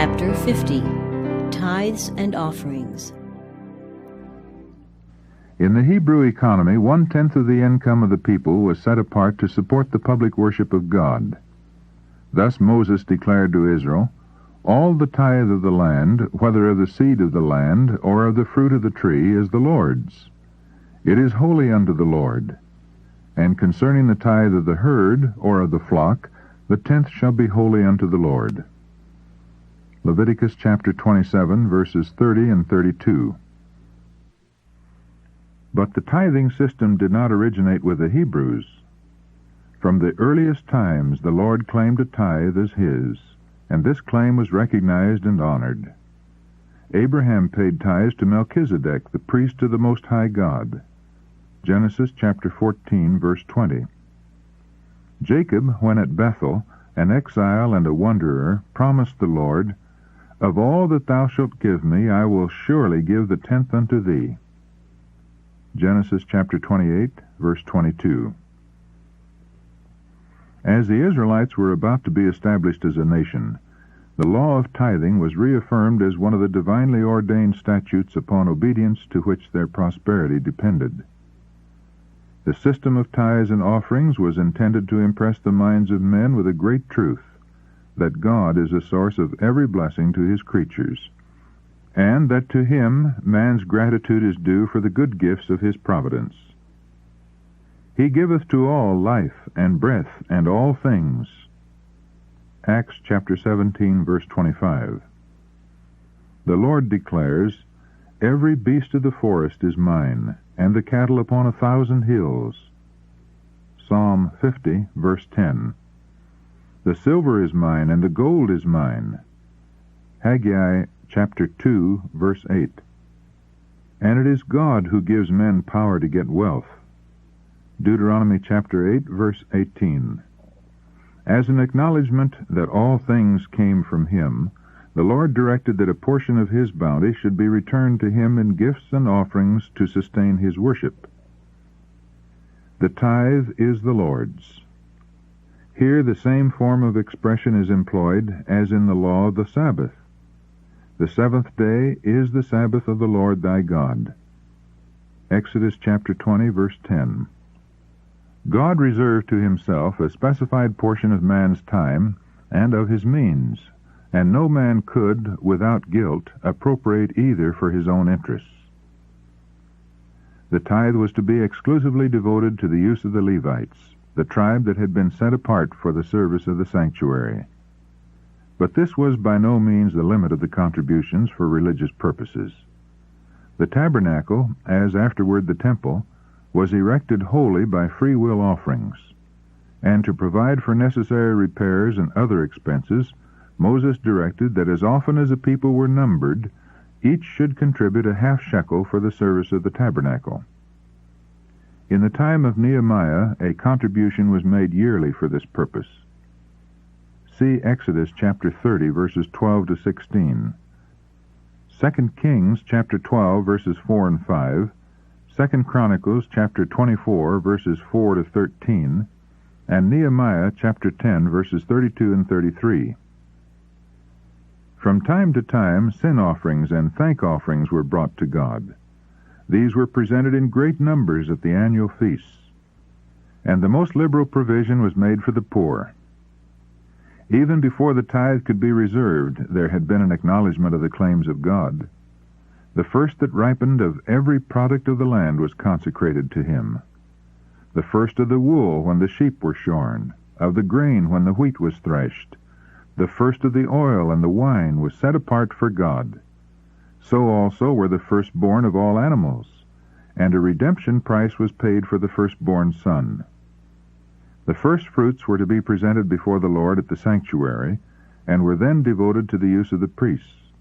Chapter 50. Tithes and Offerings. In the Hebrew economy, 1/10 of the income of the people was set apart to support the public worship of God. Thus Moses declared to Israel, "All the tithe of the land, whether of the seed of the land or of the fruit of the tree, is the Lord's. It is holy unto the Lord. And concerning the tithe of the herd or of the flock, the 10th shall be holy unto the Lord." Leviticus chapter 27, verses 30 and 32. But the tithing system did not originate with the Hebrews. From the earliest times the Lord claimed a tithe as his, and this claim was recognized and honored. Abraham paid tithes to Melchizedek, the priest of the Most High God. Genesis chapter 14, verse 20. Jacob, when at Bethel, an exile and a wanderer, promised the Lord, "Of all that thou shalt give me, I will surely give the 10th unto thee." Genesis chapter 28, verse 22. As the Israelites were about to be established as a nation, the law of tithing was reaffirmed as one of the divinely ordained statutes upon obedience to which their prosperity depended. The system of tithes and offerings was intended to impress the minds of men with a great truth, that God is the source of every blessing to his creatures, and that to him man's gratitude is due for the good gifts of his providence. "He giveth to all life and breath and all things." Acts chapter 17, verse 25. The Lord declares, "Every beast of the forest is mine, and the cattle upon 1,000 hills." Psalm 50, verse 10. "The silver is mine, and the gold is mine." Haggai chapter 2, verse 8. "And it is God who gives men power to get wealth." Deuteronomy chapter 8, verse 18. As an acknowledgment that all things came from him, the Lord directed that a portion of his bounty should be returned to him in gifts and offerings to sustain his worship. The tithe is the Lord's. Here the same form of expression is employed as in the law of the Sabbath. "The seventh day is the Sabbath of the Lord thy God." Exodus chapter 20, verse 10. God reserved to himself a specified portion of man's time and of his means, and no man could, without guilt, appropriate either for his own interests. The tithe was to be exclusively devoted to the use of the Levites, the tribe that had been set apart for the service of the sanctuary. But this was by no means the limit of the contributions for religious purposes. The tabernacle, as afterward the temple, was erected wholly by free will offerings, and to provide for necessary repairs and other expenses, Moses directed that as often as the people were numbered, each should contribute a half shekel for the service of the tabernacle. In the time of Nehemiah, a contribution was made yearly for this purpose. See Exodus chapter 30, verses 12 to 16. 2 Kings chapter 12, verses 4 and 5, 2 Chronicles chapter 24, verses 4 to 13, and Nehemiah chapter 10, verses 32 and 33. From time to time, sin offerings and thank offerings were brought to God. These were presented in great numbers at the annual feasts, and the most liberal provision was made for the poor. Even before the tithe could be reserved, there had been an acknowledgment of the claims of God. The first that ripened of every product of the land was consecrated to him. The first of the wool when the sheep were shorn, of the grain when the wheat was threshed, the first of the oil and the wine was set apart for God. So also were the firstborn of all animals, and a redemption price was paid for the firstborn son. The first fruits were to be presented before the Lord at the sanctuary, and were then devoted to the use of the priests.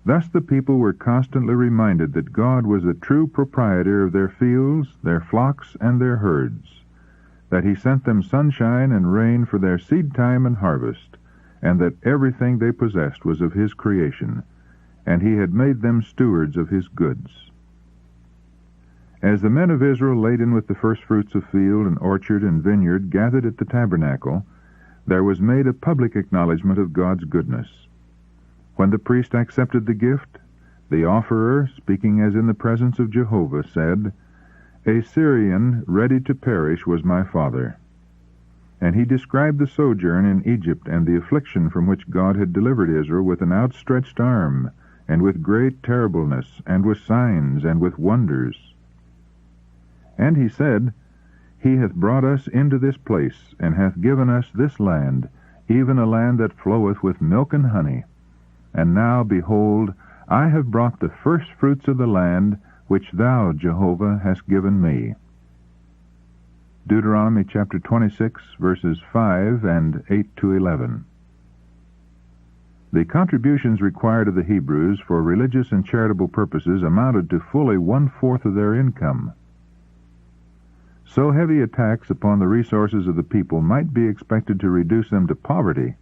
Thus the people were constantly reminded that God was the true proprietor of their fields, their flocks, and their herds, that he sent them sunshine and rain for their seed time and harvest, and that everything they possessed was of his creation, and he had made them stewards of his goods. As the men of Israel, laden with the first fruits of field and orchard and vineyard, gathered at the tabernacle, there was made a public acknowledgment of God's goodness. When the priest accepted the gift, the offerer, speaking as in the presence of Jehovah, said, "A Syrian ready to perish was my father." And he described the sojourn in Egypt and the affliction from which God had delivered Israel with an outstretched arm, and with great terribleness, and with signs, and with wonders. And he said, "He hath brought us into this place, and hath given us this land, even a land that floweth with milk and honey. And now, behold, I have brought the first fruits of the land, which thou, Jehovah, hast given me." Deuteronomy chapter 26, verses 5 and 8 to 11. The contributions required of the Hebrews for religious and charitable purposes amounted to fully 1/4 of their income. So heavy a tax upon the resources of the people might be expected to reduce them to poverty,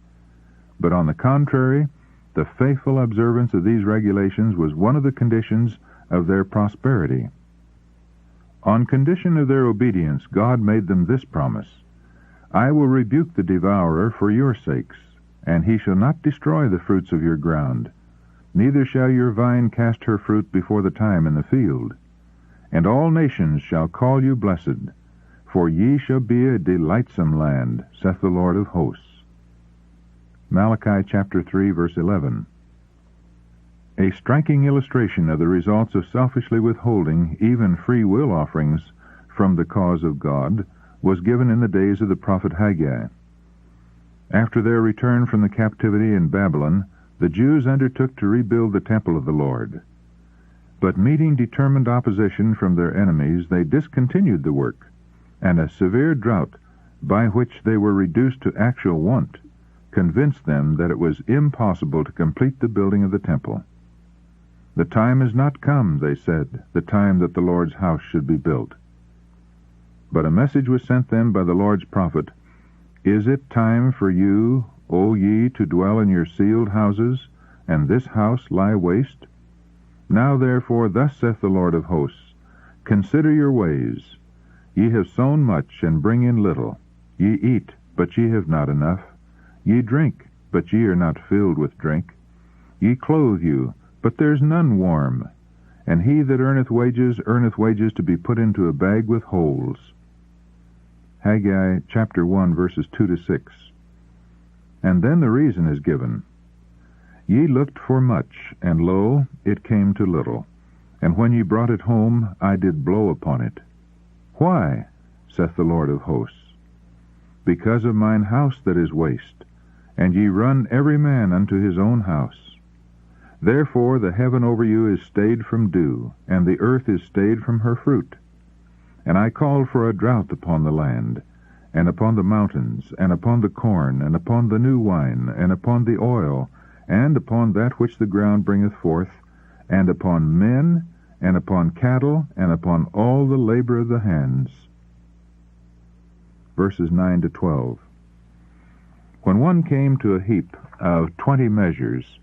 but on the contrary, the faithful observance of these regulations was one of the conditions of their prosperity. On condition of their obedience, God made them this promise: "I will rebuke the devourer for your sakes, and he shall not destroy the fruits of your ground, neither shall your vine cast her fruit before the time in the field. And all nations shall call you blessed, for ye shall be a delightsome land, saith the Lord of hosts." Malachi chapter 3, verse 11. A striking illustration of the results of selfishly withholding even free will offerings from the cause of God was given in the days of the prophet Haggai. After their return from the captivity in Babylon, the Jews undertook to rebuild the temple of the Lord. But meeting determined opposition from their enemies, they discontinued the work, and a severe drought, by which they were reduced to actual want, convinced them that it was impossible to complete the building of the temple. "The time is not come," they said, "the time that the Lord's house should be built." But a message was sent them by the Lord's prophet: "Is it time for you, O ye, to dwell in your sealed houses, and this house lie waste? Now therefore thus saith the Lord of hosts, Consider your ways. Ye have sown much, and bring in little. Ye eat, but ye have not enough. Ye drink, but ye are not filled with drink. Ye clothe you, but there's none warm. And he that earneth wages to be put into a bag with holes." Haggai chapter 1, verses 2 to 6. And then the reason is given. "Ye looked for much, and lo, it came to little. And when ye brought it home, I did blow upon it. Why, saith the Lord of hosts? Because of mine house that is waste, and ye run every man unto his own house. Therefore the heaven over you is stayed from dew, and the earth is stayed from her fruit. And I called for a drought upon the land, and upon the mountains, and upon the corn, and upon the new wine, and upon the oil, and upon that which the ground bringeth forth, and upon men, and upon cattle, and upon all the labor of the hands." Verses 9 to 12. When one came to a heap of 20 measures,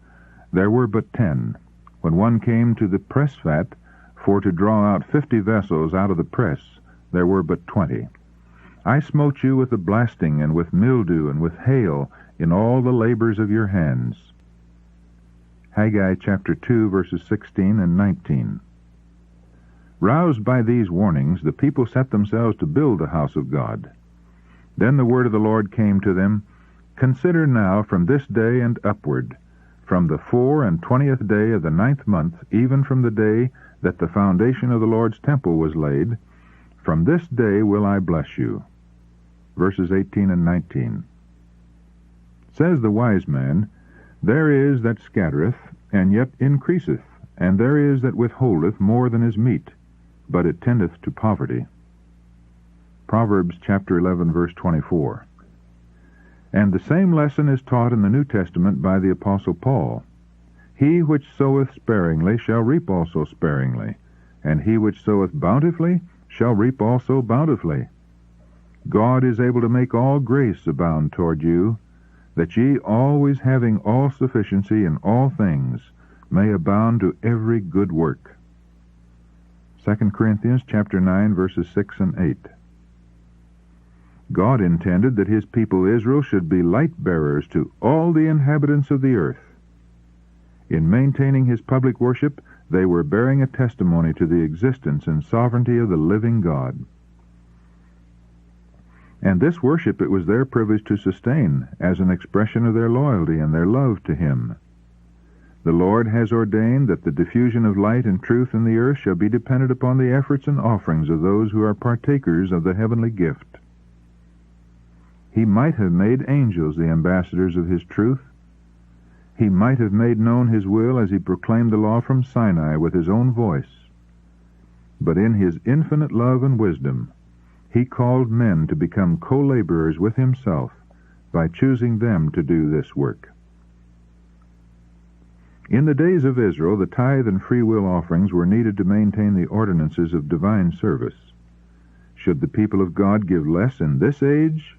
there were but 10. When one came to the press vat, for to draw out 50 vessels out of the press, there were but 20. I smote you with a blasting, and with mildew, and with hail, in all the labors of your hands. Haggai chapter 2, verses 16 and 19. Roused by these warnings, the people set themselves to build the house of God. Then the word of the Lord came to them, "Consider now from this day and upward, from the 24th day of the 9th month, even from the day that the foundation of the Lord's temple was laid, from this day will I bless you." Verses 18 and 19. Says the wise man, "There is that scattereth, and yet increaseth, and there is that withholdeth more than is meet, but it tendeth to poverty." Proverbs chapter 11, verse 24. And the same lesson is taught in the New Testament by the Apostle Paul. "He which soweth sparingly shall reap also sparingly, and he which soweth bountifully shall reap also bountifully. God is able to make all grace abound toward you, that ye always having all sufficiency in all things may abound to every good work." 2 Corinthians chapter 9, verses 6 and 8. God intended that his people Israel should be light-bearers to all the inhabitants of the earth. In maintaining his public worship, they were bearing a testimony to the existence and sovereignty of the living God. And this worship it was their privilege to sustain as an expression of their loyalty and their love to him. The Lord has ordained that the diffusion of light and truth in the earth shall be dependent upon the efforts and offerings of those who are partakers of the heavenly gift. He might have made angels the ambassadors of his truth. He might have made known his will as he proclaimed the law from Sinai with his own voice. But in his infinite love and wisdom, he called men to become co-laborers with himself by choosing them to do this work. In the days of Israel, the tithe and free will offerings were needed to maintain the ordinances of divine service. Should the people of God give less in this age?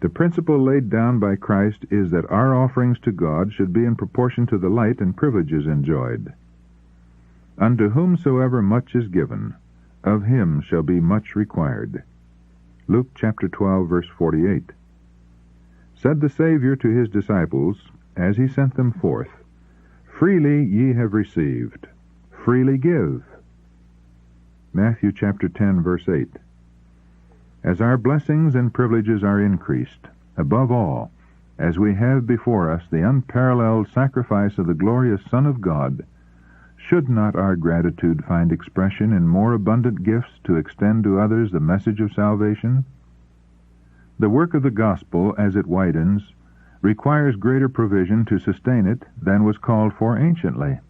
The principle laid down by Christ is that our offerings to God should be in proportion to the light and privileges enjoyed. Unto whomsoever much is given, of him shall be much required. Luke chapter 12, verse 48. Said the Savior to his disciples, as he sent them forth, Freely ye have received, freely give. Matthew chapter 10, verse 8. As our blessings and privileges are increased, above all, as we have before us the unparalleled sacrifice of the glorious Son of God, should not our gratitude find expression in more abundant gifts to extend to others the message of salvation? The work of the gospel, as it widens, requires greater provision to sustain it than was called for anciently,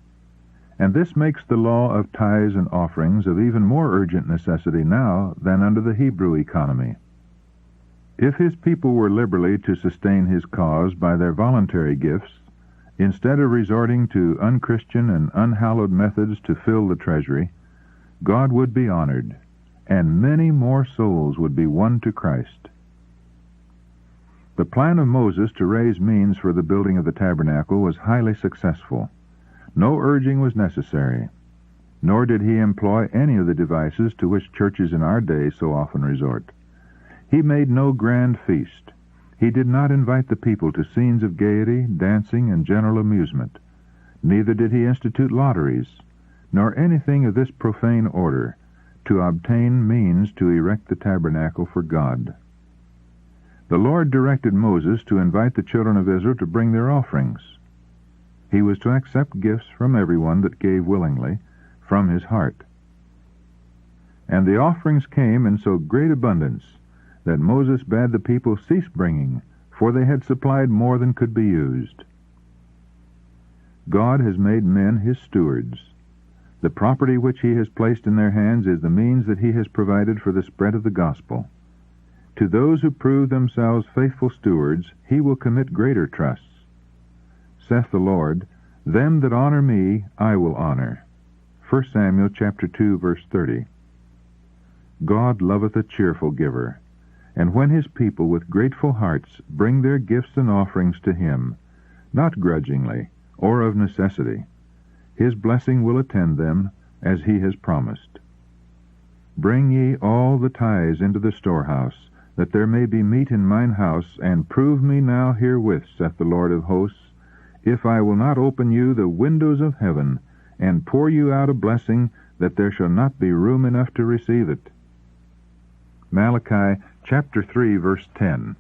and this makes the law of tithes and offerings of even more urgent necessity now than under the Hebrew economy. If his people were liberally to sustain his cause by their voluntary gifts, instead of resorting to unchristian and unhallowed methods to fill the treasury, God would be honored, and many more souls would be won to Christ. The plan of Moses to raise means for the building of the tabernacle was highly successful. No urging was necessary, nor did he employ any of the devices to which churches in our day so often resort. He made no grand feast. He did not invite the people to scenes of gaiety, dancing, and general amusement. Neither did he institute lotteries, nor anything of this profane order, to obtain means to erect the tabernacle for God. The Lord directed Moses to invite the children of Israel to bring their offerings. He was to accept gifts from everyone that gave willingly, from his heart. And the offerings came in so great abundance that Moses bade the people cease bringing, for they had supplied more than could be used. God has made men his stewards. The property which he has placed in their hands is the means that he has provided for the spread of the gospel. To those who prove themselves faithful stewards, he will commit greater trusts. Saith the Lord, Them that honor me I will honor. 1 Samuel chapter 2, verse 30. God loveth a cheerful giver, and when his people with grateful hearts bring their gifts and offerings to him, not grudgingly or of necessity, his blessing will attend them as he has promised. Bring ye all the tithes into the storehouse, that there may be meat in mine house, and prove me now herewith, saith the Lord of hosts, if I will not open you the windows of heaven, and pour you out a blessing, that there shall not be room enough to receive it. Malachi chapter 3, verse 10.